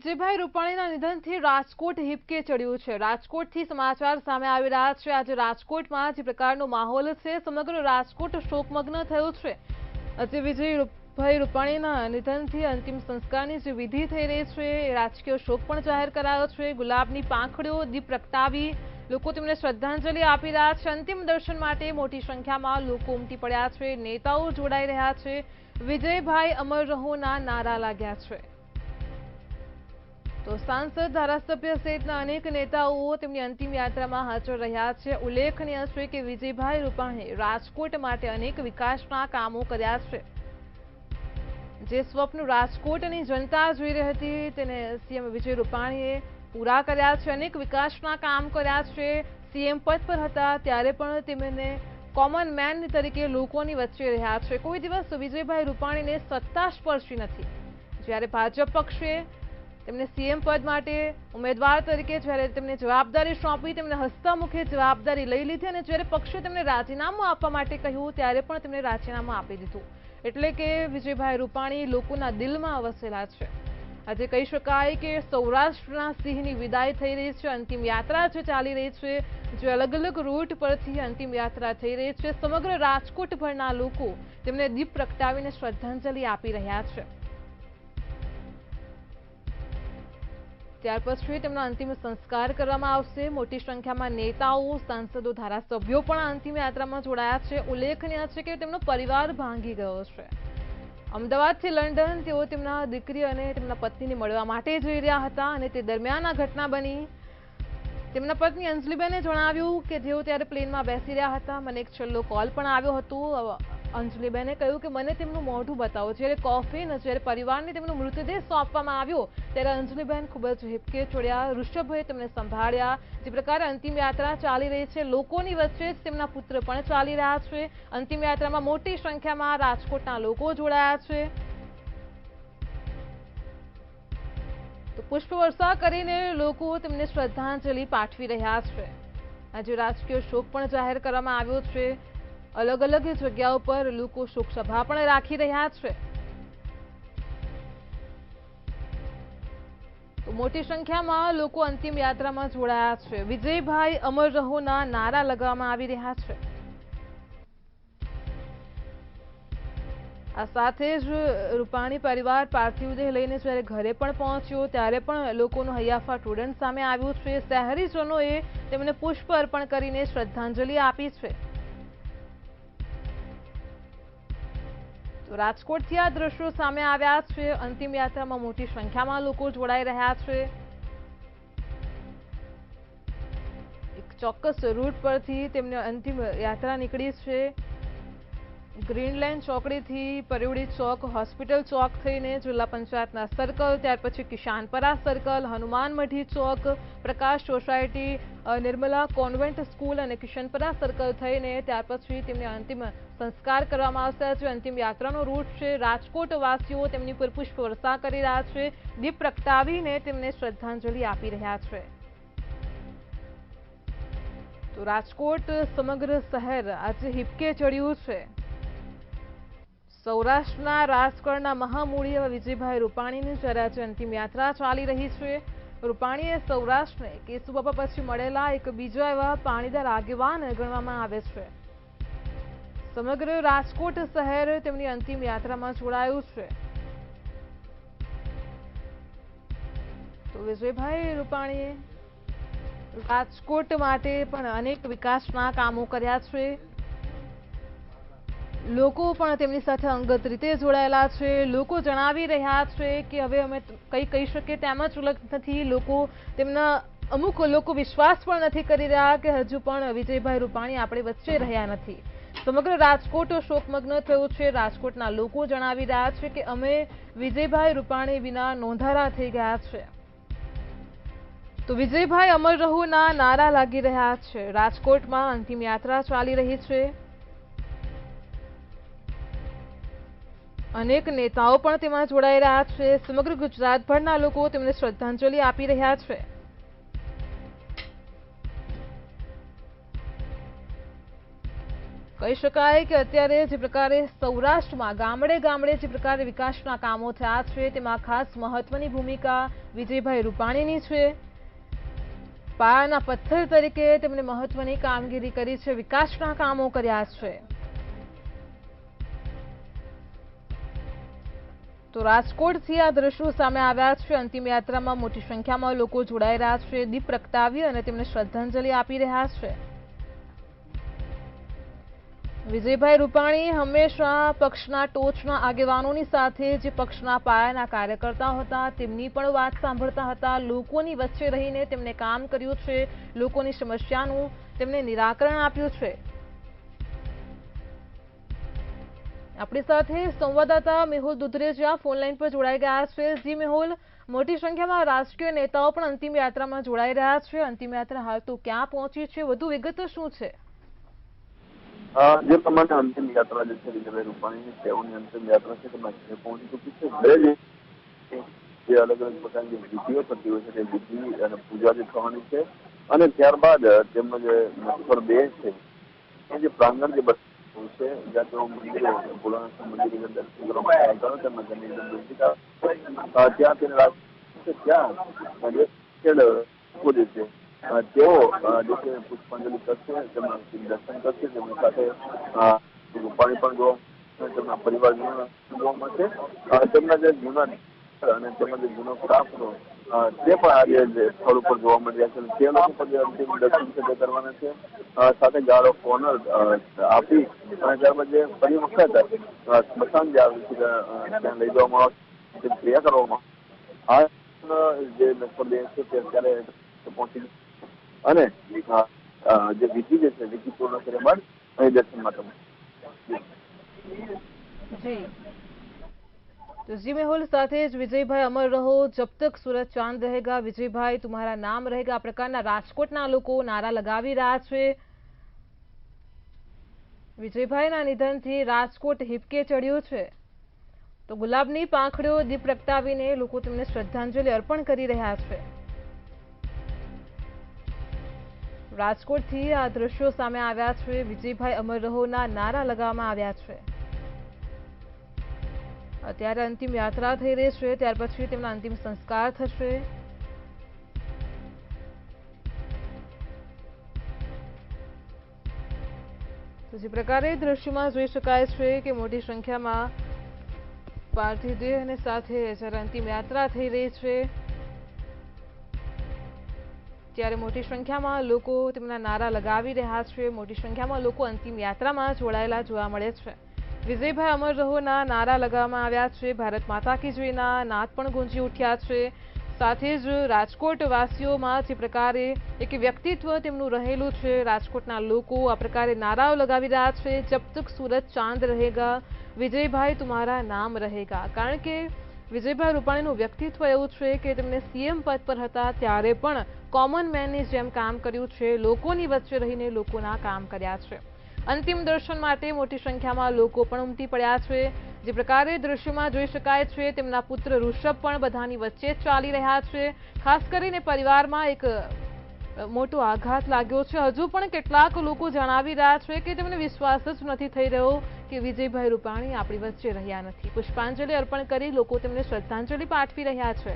વિજયભાઈ રૂપાણીના નિધનથી રાજકોટ હિબકે ચડ્યું છે। રાજકોટથી સમાચાર સામે આવી રહ્યા છે। આજે રાજકોટમાં જે પ્રકારનો માહોલ છે, સમગ્ર રાજકોટ શોકમગ્ન થયું છે। આજે વિજયભાઈ રૂપાણીના નિધનથી અંતિમ સંસ્કારની જે વિધિ થઈ રહી છે, રાજકીય શોક પણ જાહેર કરાયો છે। ગુલાબની પાંખડીઓ, દીપ પ્રગટાવી લોકો તેમને શ્રદ્ધાંજલિ આપી રહ્યા છે। અંતિમ દર્શન માટે મોટી સંખ્યામાં લોકો ઉમટી પડ્યા છે। નેતાઓ જોડાઈ રહ્યા છે। વિજયભાઈ અમર રહોના નારા લાગ્યા છે। તો સાંસદ, ધારાસભ્ય સહિતના અનેક નેતાઓ તેમની અંતિમ યાત્રામાં હાજર રહ્યા છે। ઉલ્લેખનીય છે કે વિજયભાઈ રૂપાણીએ રાજકોટ માટે અનેક વિકાસના કામો કર્યા છે। જે સ્વપ્ન રાજકોટની જનતા જોઈ રહી હતી, તેને સીએમ વિજય રૂપાણીએ પૂરા કર્યા છે। અનેક વિકાસના કામ કર્યા છે। સીએમ પદ પર હતા ત્યારે પણ તેમને કોમન મેન તરીકે લોકોની વચ્ચે રહ્યા છે। કોઈ દિવસ વિજયભાઈ રૂપાણીને સત્તા સ્પર્શી નથી। જ્યારે ભાજપ પક્ષે તેમને સીએમ પદ માટે ઉમેદવાર તરીકે જ્યારે તેમને જવાબદારી સોંપી, તેમને હસ્તમુખે જવાબદારી લઈ લીધી અને જ્યારે પક્ષે તેમને રાજીનામું આપવા માટે કહ્યું ત્યારે પણ તેમને રાજીનામું આપી દીધું। એટલે કે વિજયભાઈ રૂપાણી લોકોના દિલમાં વસેલા છે। આજે કહી શકાય કે સૌરાષ્ટ્રના સિંહની વિદાય થઈ રહી છે। અંતિમ યાત્રા જે ચાલી રહી છે, જે અલગ અલગ રૂટ પરથી અંતિમ યાત્રા થઈ રહી છે, સમગ્ર રાજકોટભરના લોકો તેમને દીપ પ્રગટાવીને શ્રદ્ધાંજલિ આપી રહ્યા છે। ત્યાર પછી તેમનો અંતિમ સંસ્કાર કરવામાં આવશે। મોટી સંખ્યામાં નેતાઓ, સાંસદો, ધારાસભ્યો પણ અંતિમ યાત્રામાં જોડાયા છે। ઉલ્લેખનીય છે કે તેમનો પરિવાર ભાંગી ગયો છે। અમદાવાદથી લંડન તેઓ તેમના દીકરી અને તેમના પત્નીને મળવા માટે જઈ રહ્યા હતા અને તે દરમિયાન આ ઘટના બની। તેમના પત્ની અંજલિબેને જણાવ્યું કે જેઓ ત્યારે પ્લેનમાં બેસી રહ્યા હતા, મને એક છેલ્લો કોલ પણ આવ્યો હતો। અંજલિબેને કહ્યું કે મને તેમનું મોઢું બતાવો। જ્યારે કોફીન, જ્યારે પરિવારને તેમનો મૃતદેહ સોંપવામાં આવ્યો ત્યારે અંજલિબેન ખૂબ જ હિબકે ચડ્યા। ઋષભભાઈ તેમને સંભાળ્યા। જે પ્રકારે અંતિમ યાત્રા ચાલી રહી છે, લોકોની વચ્ચે જ તેમના પુત્ર પણ ચાલી રહ્યા છે। અંતિમ યાત્રામાં મોટી સંખ્યામાં રાજકોટના લોકો જોડાયા છે। તો પુષ્પવર્ષા કરીને લોકો તેમને શ્રદ્ધાંજલિ પાઠવી રહ્યા છે। આજે રાજકીય શોક પણ જાહેર કરવામાં આવ્યો છે। અલગ અલગ જગ્યાઓ પર લોકો શોક સભા પણ રાખી રહ્યા છે। તો મોટી સંખ્યામાં લોકો અંતિમ યાત્રામાં જોડાયા છે। વિજયભાઈ અમર રહોના નારા લગાવવામાં આવી રહ્યા છે। આ સાથે જ રૂપાણી પરિવાર પાર્થિવ દેહ લઈને જ્યારે ઘરે પણ પહોંચ્યો ત્યારે પણ લોકોનું હૈયાફાટ ઉડન સામે આવ્યું છે। શહેરીજનોએ તેમને પુષ્પ અર્પણ કરીને શ્રદ્ધાંજલિ આપી છે। તો રાજકોટથી આ દ્રશ્યો સામે આવ્યા છે। અંતિમ યાત્રામાં મોટી સંખ્યામાં લોકો જોડાઈ રહ્યા છે। એક ચોક્કસ રૂટ પરથી તેમની અંતિમ યાત્રા નીકળી છે। ગ્રીન લાઇન ચોકડીથી પરિવડી ચોક, હોસ્પિટલ ચોક થઈને જિલ્લા પંચાયતના સર્કલ, ત્યાર પછી કિશાનપરા સર્કલ, હનુમાન મઢી ચોક, પ્રકાશ સોસાયટી, નિર્મલા કોન્વેન્ટ સ્કૂલ અને કિશનપરા સર્કલ થઈને ત્યાર પછી તેમને અંતિમ સંસ્કાર કરવામાં આવશે। આજે અંતિમ યાત્રાનો રૂટ છે। રાજકોટ વાસીઓ તેમની પર પુષ્પવર્ષા કરી રહ્યા છે, દીપ પ્રગટાવીને તેમને શ્રદ્ધાંજલિ આપી રહ્યા છે। તો રાજકોટ સમગ્ર શહેર આજે હિબકે ચડ્યું છે। સૌરાષ્ટ્રના રાજકારણના મહામૂળી એવા વિજયભાઈ રૂપાણીની જ્યારે આજે અંતિમ યાત્રા ચાલી રહી છે। રૂપાણીએ સૌરાષ્ટ્રને કેશુબાપા પછી મળેલા એક બીજા એવા પાણીદાર આગેવાન ગણવામાં આવે છે। સમગ્ર રાજકોટ શહેર તેમની અંતિમ યાત્રામાં જોડાયું છે। તો વિજયભાઈ રૂપાણીએ રાજકોટ માટે પણ અનેક વિકાસના કામો કર્યા છે। લોકો પણ તેમની સાથે અંગત રીતે જોડાયેલા છે। લોકો જણાવી રહ્યા છે કે હવે અમે કંઈ કહી શકીએ તેમ જ નથી। લોકો તેમના અમુક લોકો વિશ્વાસ પણ નથી કરી રહ્યા કે હજુ પણ વિજયભાઈ રૂપાણી આપણી વચ્ચે રહ્યા નથી। સમગ્ર રાજકોટ શોકમગ્ન થયું છે। રાજકોટના લોકો જણાવી રહ્યા છે કે અમે વિજયભાઈ રૂપાણી વિના નોંધારા થઈ ગયા છે। તો વિજયભાઈ અમર રહોના નારા લાગી રહ્યા છે। રાજકોટમાં અંતિમ યાત્રા ચાલી રહી છે। અનેક નેતાઓ પણ તેમાં જોડાઈ રહ્યા છે। સમગ્ર ગુજરાતભરના લોકો તેમને શ્રદ્ધાંજલિ આપી રહ્યા છે। કહી શકાય કે અત્યારે જે પ્રકારે સૌરાષ્ટ્રમાં ગામડે ગામડે જે પ્રકારે વિકાસના કામો થયા છે તેમાં ખાસ મહત્વની ભૂમિકા વિજયભાઈ રૂપાણીની છે। પાયાના પથ્થર તરીકે તેમણે મહત્વની કામગીરી કરી છે, વિકાસના કામો કર્યા છે। તો રાજકોટથી આ દ્રશ્યો સામે આવ્યા છે। અંતિમ યાત્રામાં મોટી સંખ્યામાં લોકો જોડાઈ રહ્યા છે, દીપ પ્રગટાવી અને તેમને શ્રદ્ધાંજલિ આપી રહ્યા છે। વિજયભાઈ રૂપાણી હંમેશા પક્ષના ટોચના આગેવાનોની સાથે જે પક્ષના પાયાના કાર્યકર્તાઓ હતા તેમની પણ વાત સાંભળતા હતા, લોકોની વચ્ચે રહીને તેમણે કામ કર્યું છે, લોકોની સમસ્યાનું તેમણે નિરાકરણ આપ્યું છે। આપણી સાથે સંવાદદાતા મેહુલ દુધરેજા ફોન લાઈન પર જોડાઈ ગયા છે। જી મેહુલ, મોટી સંખ્યામાં રાજકીય નેતાઓ પણ અંતિમ યાત્રામાં જોડાઈ રહ્યા છે, અંતિમ યાત્રા હાલ તો ક્યાં પહોંચી છે, વધુ વિગતો શું છે? જે પ્રમાણે અંતિમ યાત્રા જે છે વિજયભાઈ રૂપાણીની તેઓની અંતિમ યાત્રા છે તેમાં પહોંચી ચૂકી છે। જે અલગ અલગ પ્રકારની વિધિઓ થતી હોય છે તે વિધિ અને પૂજા જે થવાની છે અને ત્યારબાદ તેમનો જે સ્થળ 2 છે એ જે પ્રાંગણ જે બનવું છે જ્યાં તેઓ મંદિરે ભોળાનાથ મંદિરે દર્શન કરવા માટે આવતા હોય તેમના ઘરની ત્યાં તેને ત્યાં તેઓ જે છે પુષ્પાંજલિ કરશે, તેમના દર્શન કરશે, તેમની સાથે રૂપાણી પણ તેમના પરિવારજનો જોવા મળશે। તેમના જે જૂના અને તેમના જે જૂનો ક્રાફ્ટો તે પણ આજે સ્થળ ઉપર જોવા મળી રહ્યા છે। તે લોકો પણ જે અંતિમ દર્શન છે તે કરવાના છે, સાથે ગાર્ડ ઓફ ઓનર આપી અને ત્યારબાદ જે ફરી વખત સ્મશાન જે આવે છે ત્યાં લઈ જવામાં આવશે, ક્રિયા કરવામાં આ જે લગભગ છે તે અત્યારે પહોંચી અને જે વિધિ જે છે વિધિ પૂર્ણ કર્યા બાદ અહીં દર્શન માટે तो जी मेहुल સાથે જ વિજયભાઈ અમર રહો, જબ તક सूरज चांद रहेगा, વિજયભાઈ तुम्हारा नाम रहेगा, આ પ્રકારના રાજકોટના લોકો નારા લગાવી રહ્યા છે। વિજયભાઈના નિધનથી રાજકોટ હિપકે ચડ્યું છે, તો ગુલાબની પાંખડીઓ દીપ પ્રગટાવીને લોકો તેમને શ્રદ્ધાંજલિ અર્પણ કરી રહ્યા છે। રાજકોટથી આ દ્રશ્યો સામે આવ્યા છે, વિજયભાઈ અમર રહોના નારા લગાવવામાં આવ્યા છે। અત્યારે અંતિમ યાત્રા થઈ રહી છે, ત્યાર પછી તેમના અંતિમ સંસ્કાર થશે। તો જે પ્રકારે દ્રશ્યમાં જોઈ શકાય છે કે મોટી સંખ્યામાં પાર્થિવ દેહ અને સાથે જ્યારે અંતિમ યાત્રા થઈ રહી છે ત્યારે મોટી સંખ્યામાં લોકો તેમના નારા લગાવી રહ્યા છે, મોટી સંખ્યામાં લોકો અંતિમ યાત્રામાં જોડાયેલા જોવા મળે છે। વિજયભાઈ અમર રહોના નારા લગાવવામાં આવ્યા છે, ભારત માતા કી જયના નાદ પણ ગુંજી ઉઠ્યા છે। સાથે જ રાજકોટ વાસીઓમાં જે પ્રકારે એક વ્યક્તિત્વ તેમનું રહેલું છે, રાજકોટના લોકો આ પ્રકારે નારાઓ લગાવી રહ્યા છે, જબ તક सूरज चांद रहेगा, વિજયભાઈ तुम्हारा नाम रहेगा। કારણ કે વિજયભાઈ રૂપાણીનું વ્યક્તિત્વ એવું છે કે તેમણે સીએમ પદ પર હતા ત્યારે પણ કોમન મેનની જેમ કામ કર્યું છે, લોકોની વચ્ચે રહીને લોકોના કામ કર્યા છે। અંતિમ દર્શન માટે મોટી સંખ્યામાં લોકો પણ ઉમટી પડ્યા છે। જે પ્રકારે દૃશ્યમાં જોઈ શકાય છે તેમના પુત્ર ઋષભ પણ બધાની વચ્ચે ચાલી રહ્યા છે। ખાસ કરીને પરિવારમાં એક મોટો આઘાત લાગ્યો છે। હજુ પણ કેટલાક લોકો જણાવી રહ્યા છે કે તેમને વિશ્વાસ જ નથી થઈ રહ્યો કે વિજયભાઈ રૂપાણી આપણી વચ્ચે રહ્યા નથી। પુષ્પાંજલિ અર્પણ કરી લોકો તેમને શ્રદ્ધાંજલિ પાઠવી રહ્યા છે।